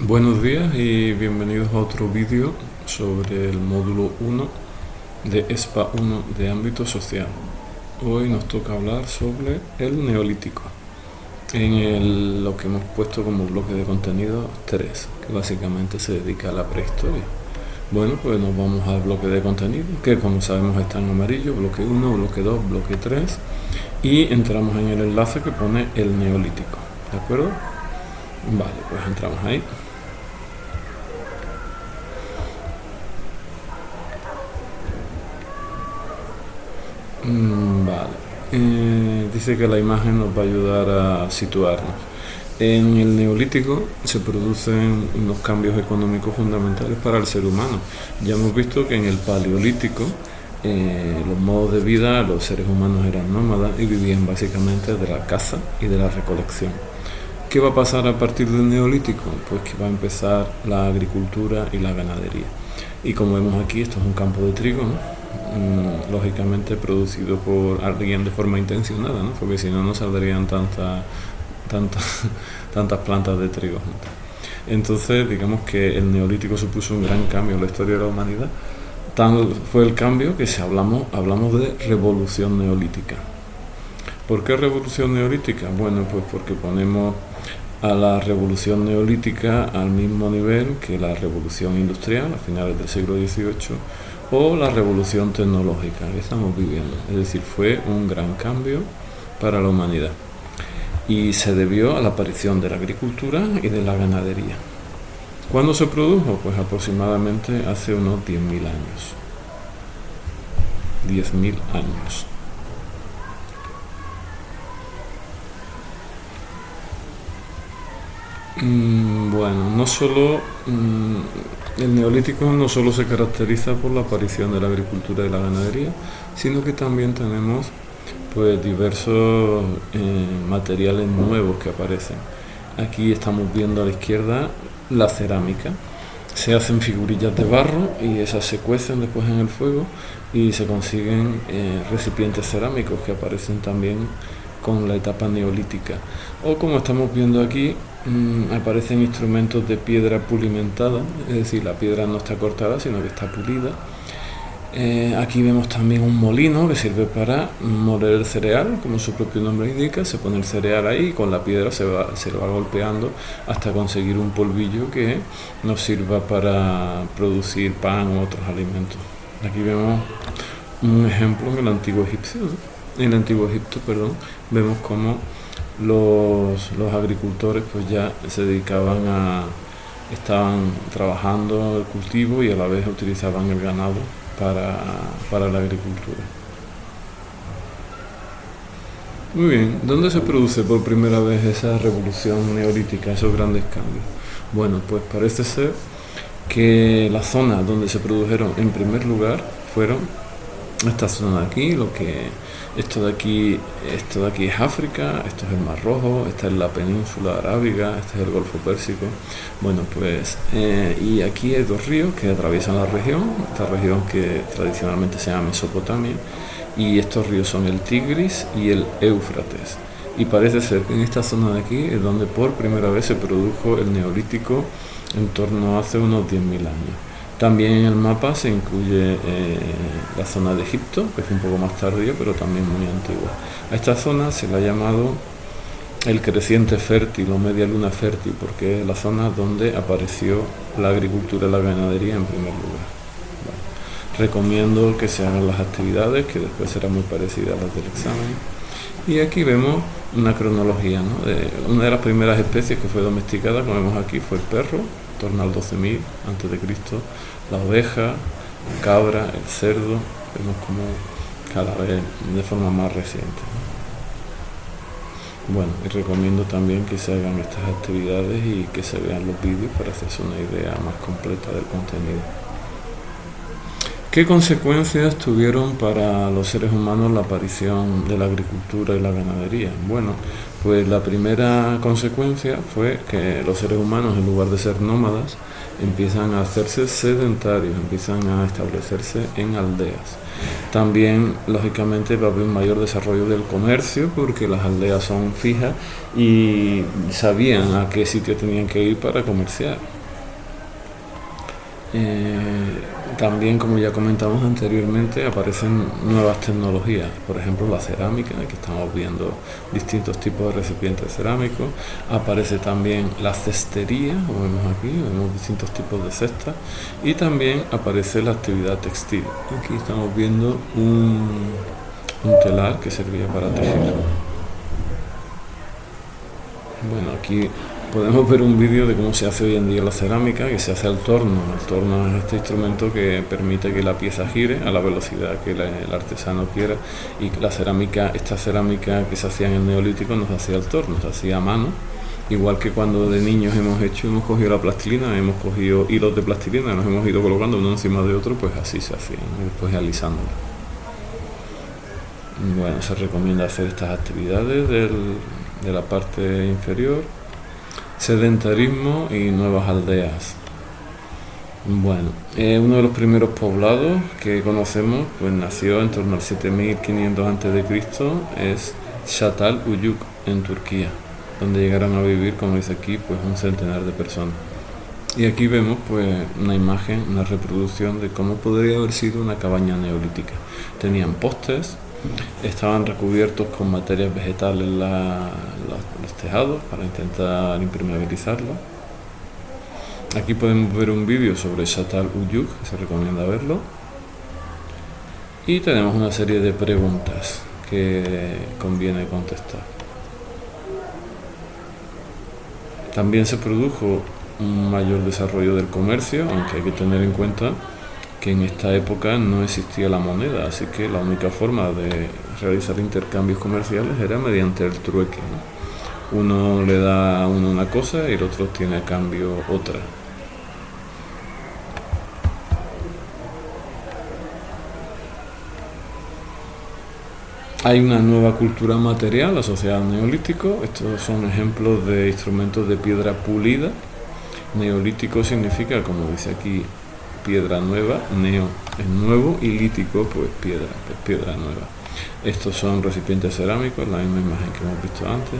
Buenos días y bienvenidos a otro vídeo sobre el módulo 1 de ESPA 1 de ámbito social. Hoy nos toca hablar sobre el neolítico, lo que hemos puesto como bloque de contenido 3, que básicamente se dedica a la prehistoria. Bueno, pues nos vamos al bloque de contenido, que como sabemos está en amarillo, bloque 1, bloque 2, bloque 3, y entramos en el enlace que pone el neolítico, ¿de acuerdo? Vale, pues entramos ahí. Vale. Dice que la imagen nos va a ayudar a situarnos. En el neolítico se producen unos cambios económicos fundamentales para el ser humano. Ya hemos visto que en el paleolítico los modos de vida, los seres humanos eran nómadas y vivían básicamente de la caza y de la recolección. ¿Qué va a pasar a partir del neolítico? Pues que va a empezar la agricultura y la ganadería. Y como vemos aquí, esto es un campo de trigo, ¿no? Lógicamente producido por alguien de forma intencionada, ¿no? Porque si no, no saldrían tantas plantas de trigo juntas. Entonces, digamos que el neolítico supuso un gran cambio en la historia de la humanidad. Tal fue el cambio que hablamos de revolución neolítica. ¿Por qué revolución neolítica? Bueno, pues porque ponemos a la revolución neolítica al mismo nivel que la revolución industrial a finales del siglo XVIII o la revolución tecnológica que estamos viviendo. Es decir, fue un gran cambio para la humanidad y se debió a la aparición de la agricultura y de la ganadería. ¿Cuándo se produjo? Pues aproximadamente hace unos 10.000 años. 10.000 años. Bueno, el neolítico no solo se caracteriza por la aparición de la agricultura y la ganadería, sino que también tenemos pues diversos materiales nuevos que aparecen. Aquí estamos viendo a la izquierda la cerámica. Se hacen figurillas de barro y esas se cuecen después en el fuego y se consiguen recipientes cerámicos que aparecen también con la etapa neolítica. O como estamos viendo aquí, aparecen instrumentos de piedra pulimentada, es decir, la piedra no está cortada sino que está pulida. Aquí vemos también un molino que sirve para moler el cereal, como su propio nombre indica. Se pone el cereal ahí y con la piedra se lo va golpeando hasta conseguir un polvillo que nos sirva para producir pan u otros alimentos. Aquí vemos un ejemplo en el antiguo Egipto, vemos cómo los agricultores pues ya se estaban trabajando el cultivo y a la vez utilizaban el ganado para la agricultura. Muy bien, ¿dónde se produce por primera vez esa revolución neolítica, esos grandes cambios? Bueno, pues parece ser que las zonas donde se produjeron en primer lugar fueron esta zona de aquí, esto de aquí es África, esto es el Mar Rojo, esta es la península arábiga, este es el Golfo Pérsico. Bueno, pues y aquí hay dos ríos que atraviesan esta región que tradicionalmente se llama Mesopotamia, y estos ríos son el Tigris y el Éufrates. Y parece ser que en esta zona de aquí es donde por primera vez se produjo el neolítico en torno a hace unos 10.000 años. También en el mapa se incluye la zona de Egipto, que es un poco más tardía, pero también muy antigua. A esta zona se le ha llamado el creciente fértil o media luna fértil, porque es la zona donde apareció la agricultura y la ganadería en primer lugar. Bueno, recomiendo que se hagan las actividades, que después serán muy parecidas a las del examen. Y aquí vemos una cronología, ¿no? Una de las primeras especies que fue domesticada, como vemos aquí, fue el perro, en torno al 12.000 a.C., la oveja, la cabra, el cerdo. Vemos como cada vez de forma más reciente. Bueno, y recomiendo también que se hagan estas actividades y que se vean los vídeos para hacerse una idea más completa del contenido. ¿Qué consecuencias tuvieron para los seres humanos la aparición de la agricultura y la ganadería? Bueno, Pues la primera consecuencia fue que los seres humanos, en lugar de ser nómadas, empiezan a hacerse sedentarios, empiezan a establecerse en aldeas. También, lógicamente, va a haber un mayor desarrollo del comercio porque las aldeas son fijas y sabían a qué sitio tenían que ir para comerciar. También, como ya comentamos anteriormente, aparecen nuevas tecnologías, por ejemplo la cerámica, aquí estamos viendo distintos tipos de recipientes cerámicos. Aparece también la cestería, como vemos aquí, vemos distintos tipos de cestas, y también aparece la actividad textil. Aquí estamos viendo un telar que servía para tejer. Bueno, aquí podemos ver un vídeo de cómo se hace hoy en día la cerámica, que se hace al torno. El torno es este instrumento que permite que la pieza gire a la velocidad que el artesano quiera, y la cerámica, esta cerámica que se hacía en el Neolítico no se hacía al torno, se hacía a mano. Igual que cuando de niños hemos cogido la plastilina, hemos cogido hilos de plastilina, nos hemos ido colocando uno encima de otro, pues así se hacía, ¿no? Y después alisándolo. Bueno, se recomienda hacer estas actividades de la parte inferior. Sedentarismo y nuevas aldeas. Bueno, uno de los primeros poblados que conocemos, pues nació en torno al 7500 a.C., es Çatal Uyuk, en Turquía, donde llegaron a vivir, como dice aquí, pues un centenar de personas. Y aquí vemos pues una imagen, una reproducción de cómo podría haber sido una cabaña neolítica. Tenían postes, estaban recubiertos con materias vegetales los tejados para intentar impermeabilizarlo. Aquí podemos ver un vídeo sobre Çatal Uyuk, que se recomienda verlo. Y tenemos una serie de preguntas que conviene contestar. También se produjo un mayor desarrollo del comercio, aunque hay que tener en cuenta que en esta época no existía la moneda, así que la única forma de realizar intercambios comerciales era mediante el trueque, ¿no? Uno le da a uno una cosa y el otro tiene a cambio otra. Hay una nueva cultura material asociada al neolítico. Estos son ejemplos de instrumentos de piedra pulida. Neolítico significa, como dice aquí, piedra nueva. Neo es nuevo y lítico pues piedra nueva. Estos son recipientes cerámicos, la misma imagen que hemos visto antes.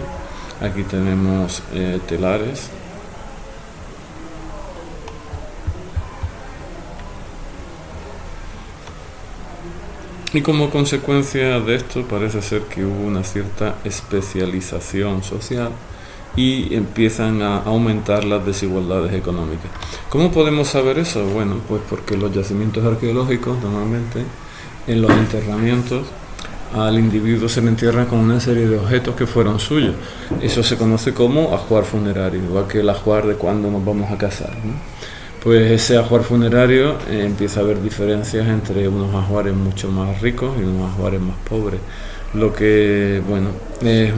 Aquí tenemos telares. Y como consecuencia de esto parece ser que hubo una cierta especialización social y empiezan a aumentar las desigualdades económicas. ¿Cómo podemos saber eso? Bueno, pues porque los yacimientos arqueológicos normalmente en los enterramientos al individuo se le entierran con una serie de objetos que fueron suyos. Eso se conoce como ajuar funerario, igual que el ajuar de cuando nos vamos a casar, ¿no? Pues ese ajuar funerario empieza a haber diferencias entre unos ajuares mucho más ricos y unos ajuares más pobres, lo que, bueno, es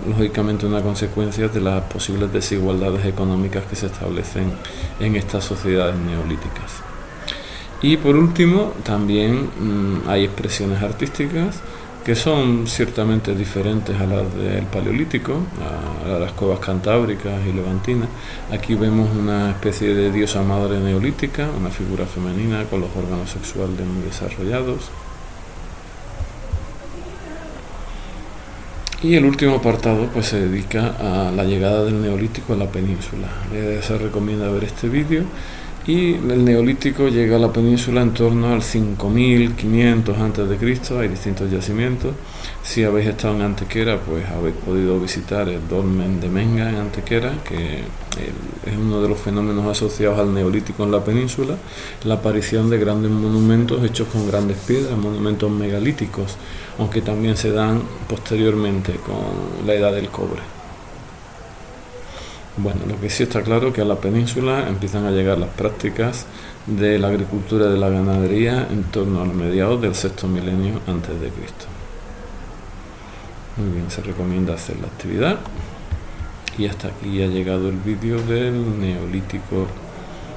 lógicamente una consecuencia de las posibles desigualdades económicas que se establecen en estas sociedades neolíticas. Y por último, también hay expresiones artísticas que son ciertamente diferentes a las del Paleolítico, a las cuevas cantábricas y levantinas. Aquí vemos una especie de diosa madre neolítica, una figura femenina con los órganos sexuales muy desarrollados. Y el último apartado pues se dedica a la llegada del Neolítico a la península. Se recomienda ver este vídeo. Y el Neolítico llega a la península en torno al 5500 a.C. Hay distintos yacimientos. Si habéis estado en Antequera, pues habéis podido visitar el Dolmen de Menga en Antequera, que es uno de los fenómenos asociados al Neolítico en la península, la aparición de grandes monumentos hechos con grandes piedras, monumentos megalíticos, aunque también se dan posteriormente con la edad del cobre. Bueno, lo que sí está claro es que a la península empiezan a llegar las prácticas de la agricultura y de la ganadería en torno a los mediados del sexto milenio antes de Cristo. Muy bien, se recomienda hacer la actividad. Y hasta aquí ha llegado el vídeo del Neolítico.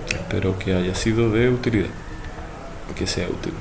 Espero que haya sido de utilidad, que sea útil.